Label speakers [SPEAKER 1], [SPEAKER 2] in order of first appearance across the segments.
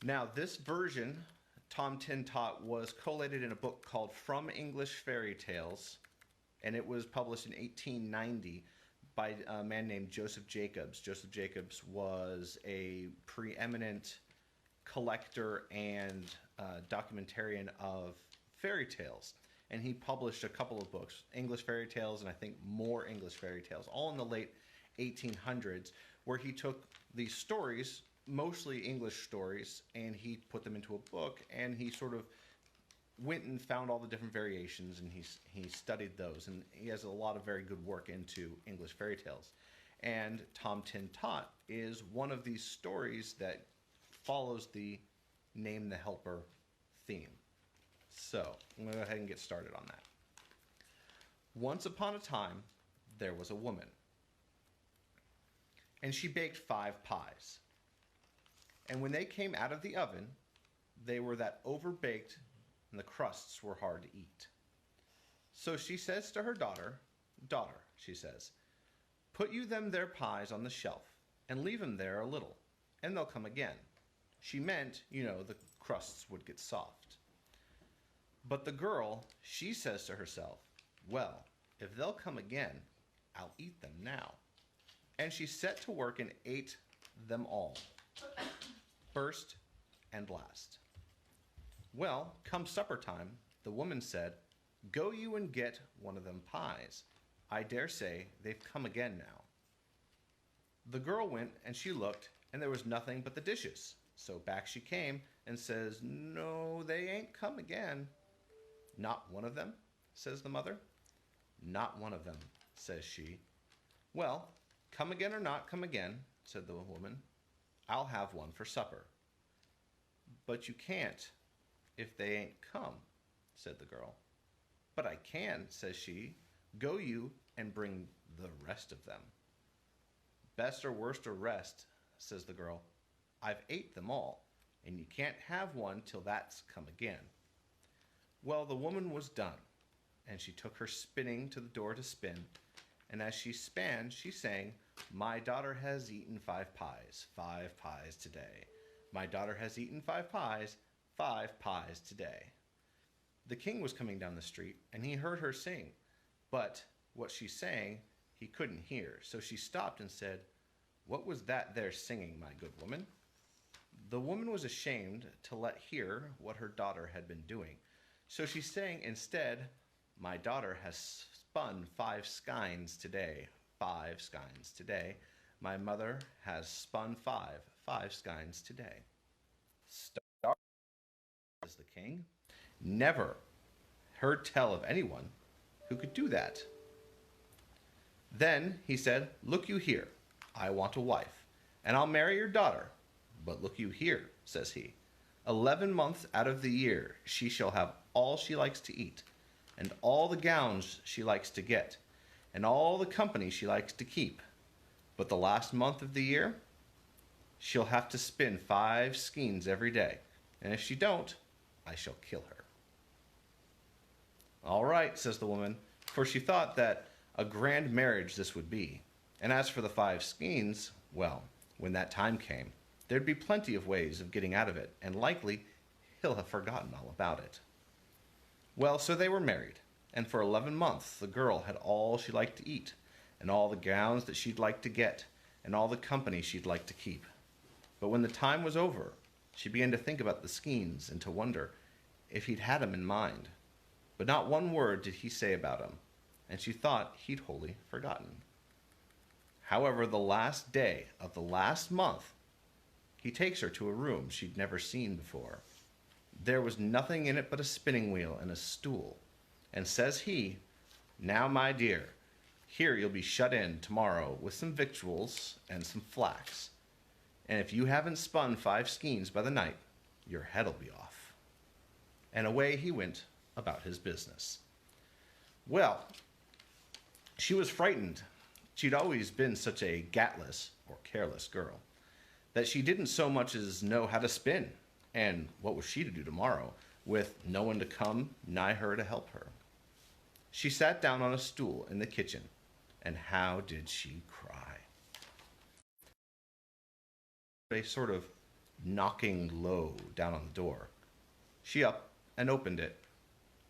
[SPEAKER 1] Now, this version, Tom Tin Tot, was collated in a book called From English Fairy Tales, and it was published in 1890 by a man named Joseph Jacobs. Joseph Jacobs was a preeminent collector and documentarian of fairy tales. And he published a couple of books, English fairy tales and I think more English fairy tales, all in the late 1800s, where he took these stories, mostly English stories, and he put them into a book, and he sort of went and found all the different variations, and he studied those, and he has a lot of very good work into English fairy tales. And Tom Tin Tot is one of these stories that follows the Name the Helper theme. So I'm going to go ahead and get started on that. Once upon a time, there was a woman, and she baked 5 pies. And when they came out of the oven, they were that overbaked and the crusts were hard to eat. So she says to her daughter, "Daughter," she says, "put you them there pies on the shelf and leave 'em there a little, and they'll come again." She meant, the crusts would get soft. But the girl, she says to herself, "Well, if they'll come again, I'll eat them now." And she set to work and ate them all, first and last. Well, come supper time, the woman said, "Go you and get one of them pies. I dare say they've come again now." The girl went and she looked, and there was nothing but the dishes. So back she came and says, "No, they ain't come again." "Not one of them?" says the mother. "Not one of them," says she. "Well, come again or not come again," said the woman, "I'll have one for supper." "But you can't if they ain't come," said the girl. "But I can," says she. "Go you and bring the rest of them." "Best or worst or rest," says the girl, "I've ate them all, and you can't have one till that's come again." Well, the woman was done, and she took her spinning to the door to spin, and as she span, she sang, "My daughter has eaten 5 pies, 5 pies today. My daughter has eaten 5 pies, 5 pies today." The king was coming down the street, and he heard her sing, but what she sang he couldn't hear, so she stopped and said, "What was that there singing, my good woman?" The woman was ashamed to let hear what her daughter had been doing, so she sang instead, "My daughter has spun 5 skeins today, 5 skeins today. My mother has spun 5 skeins today." "Star," says the king, "never heard tell of anyone who could do that." Then he said, "Look you here, I want a wife, and I'll marry your daughter. But look you here," says he, 11 months out of the year she shall have all she likes to eat, and all the gowns she likes to get, and all the company she likes to keep. But the last month of the year, she'll have to spin 5 skeins every day, and if she don't, I shall kill her." "All right," says the woman, for she thought that a grand marriage this would be. And as for the 5 skeins, well, when that time came, there'd be plenty of ways of getting out of it, and likely he'll have forgotten all about it. Well, so they were married, and for 11 months the girl had all she liked to eat, and all the gowns that she'd like to get, and all the company she'd like to keep. But when the time was over, she began to think about the skeins and to wonder if he'd had 'em in mind. But not one word did he say about 'em, and she thought he'd wholly forgotten. However, the last day of the last month, he takes her to a room she'd never seen before. There was nothing in it but a spinning wheel and a stool, and says he, "Now, my dear, here you'll be shut in tomorrow with some victuals and some flax, and if you haven't spun 5 skeins by the night, your head'll be off." And away he went about his business. Well, she was frightened. She'd always been such a gatless or careless girl that she didn't so much as know how to spin, and what was she to do tomorrow with no one to come nigh her to help her? She sat down on a stool in the kitchen, and how did she cry! A sort of knocking low down on the door. She up and opened it,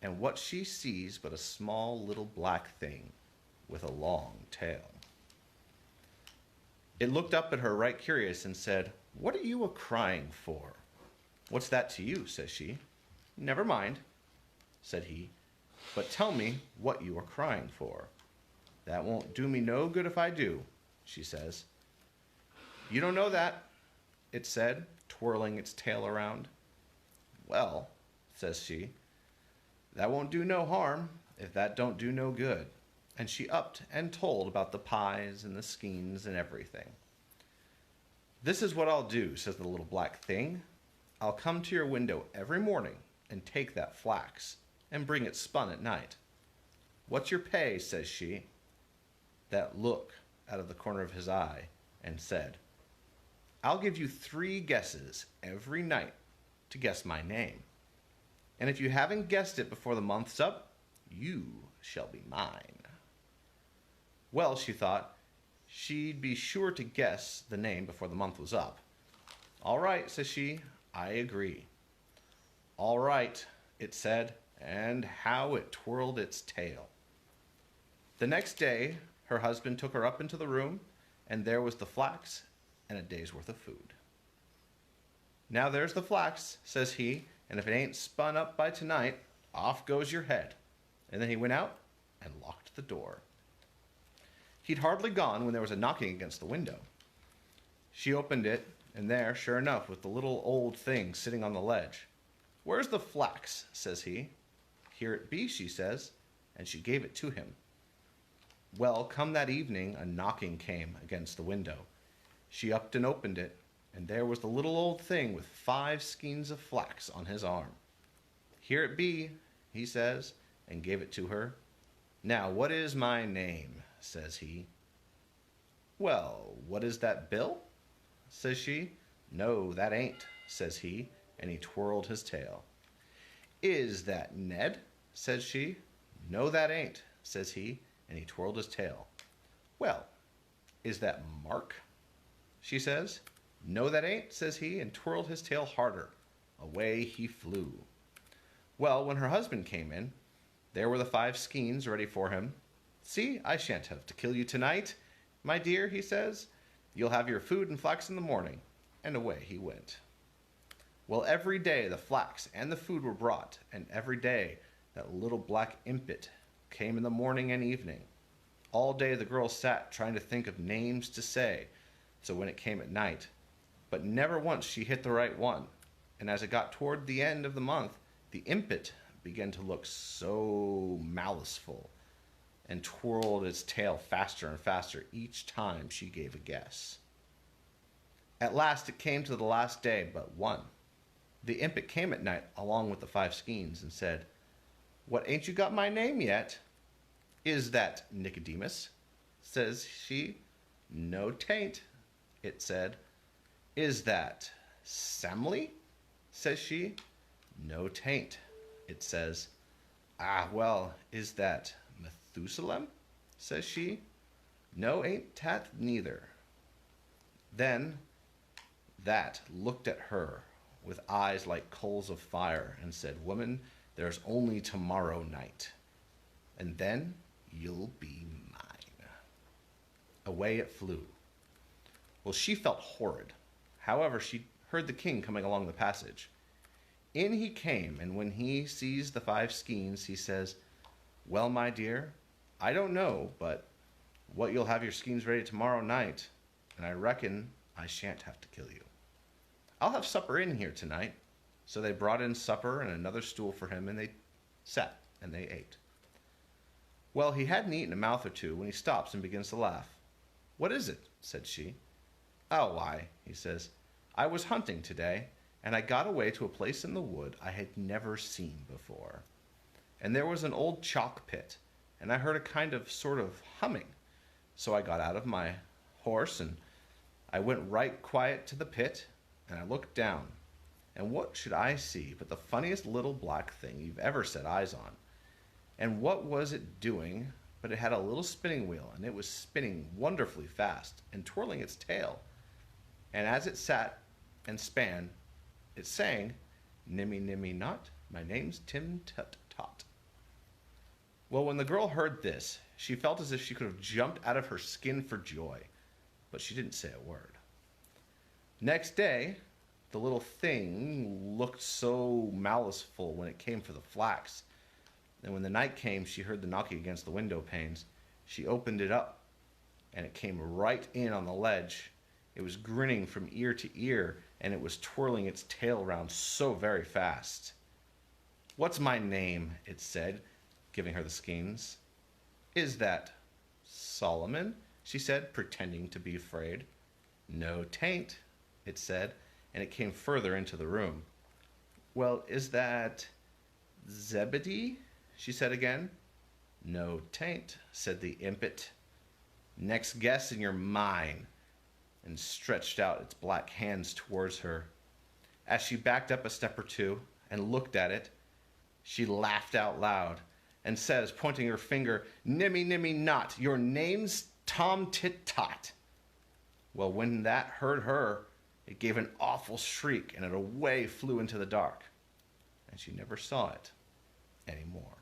[SPEAKER 1] and what she sees but a small little black thing with a long tail. It looked up at her right curious and said, "What are you a-crying for?" "What's that to you?" says she. "Never mind," said he, "but tell me what you are crying for." "That won't do me no good if I do," she says. "You don't know that," it said, twirling its tail around. "Well," says she, "that won't do no harm if that don't do no good." And she upped and told about the pies and the skeins and everything. "This is what I'll do," says the little black thing. "I'll come to your window every morning and take that flax and bring it spun at night." "What's your pay?" says she. That look out of the corner of his eye and said, "I'll give you 3 guesses every night to guess my name. And if you haven't guessed it before the month's up, you shall be mine." Well, she thought she'd be sure to guess the name before the month was up. "All right," says she, "I agree." "All right," it said, and how it twirled its tail. The next day, her husband took her up into the room, and there was the flax and a day's worth of food. "Now there's the flax," says he, "and if it ain't spun up by tonight, off goes your head." And then he went out and locked the door. He'd hardly gone when there was a knocking against the window. She opened it, and there, sure enough, was the little old thing sitting on the ledge. "Where's the flax?" says he. "Here it be," she says, and she gave it to him. Well, come that evening, a knocking came against the window. She upped and opened it, and there was the little old thing with 5 skeins of flax on his arm. "Here it be," he says, and gave it to her. "Now, what is my name?" says he. "Well, what is that bill?" says she. "No, that ain't," says he, and he twirled his tail. "Is that Ned?" says she. "No, that ain't," says he, and he twirled his tail. "Well, is that Mark?" she says. "No, that ain't," says he, and twirled his tail harder. Away he flew. Well, when her husband came in, there were the 5 skeins ready for him. "See, I shan't have to kill you tonight, my dear," he says. "You'll have your food and flax in the morning." And away he went. Well, every day the flax and the food were brought, and every day that little black impet came in the morning and evening. All day the girl sat trying to think of names to say, so when it came at night, but never once she hit the right one. And as it got toward the end of the month, the impet began to look so maliceful and twirled its tail faster and faster each time she gave a guess. At last it came to the last day but one. The impet came at night along with the 5 skeins and said, "What, ain't you got my name yet?" "Is that Nicodemus?" says she. "No, 'tain't," it said. "Is that Samly?" says she. "No, 'tain't," it says. "Ah, well, is that Methusalem?" says she. "No, ain't tat neither." Then that looked at her with eyes like coals of fire and said, "Woman, there's only tomorrow night, and then you'll be mine." Away it flew. Well, she felt horrid. However, she heard the king coming along the passage. In he came, and when he sees the 5 skeins, he says, "Well, my dear, I don't know, but what you'll have your skeins ready tomorrow night, and I reckon I shan't have to kill you. I'll have supper in here tonight." So they brought in supper and another stool for him, and they sat and they ate. Well, he hadn't eaten a mouth or two when he stops and begins to laugh. "What is it?" said she. "Oh, why," he says, "I was hunting today, and I got away to a place in the wood I had never seen before. And there was an old chalk pit, and I heard a kind of sort of humming. So I got out of my horse, and I went right quiet to the pit, and I looked down. And what should I see but the funniest little black thing you've ever set eyes on. And what was it doing but it had a little spinning wheel, and it was spinning wonderfully fast and twirling its tail. And as it sat and span, it sang, "Nimmy, nimmy, not, my name's Tit Tot." Well, when the girl heard this, she felt as if she could have jumped out of her skin for joy, but she didn't say a word. Next day, the little thing looked so maliceful when it came for the flax. And when the night came, she heard the knocking against the window panes. She opened it up, and it came right in on the ledge. It was grinning from ear to ear, and it was twirling its tail round so very fast. "What's my name?" it said, giving her the skeins. "Is that Solomon?" she said, pretending to be afraid. "No, tain't," it said, and it came further into the room. "Well, is that Zebedee?" she said again. "No, tain't," said the impet. "Next guess and you're mine," and stretched out its black hands towards her. As she backed up a step or two and looked at it, she laughed out loud and says, pointing her finger, "Nimmy, nimmy, not, your name's Tom Tit Tot." Well, when that heard her, it gave an awful shriek, and it away flew into the dark, and she never saw it anymore.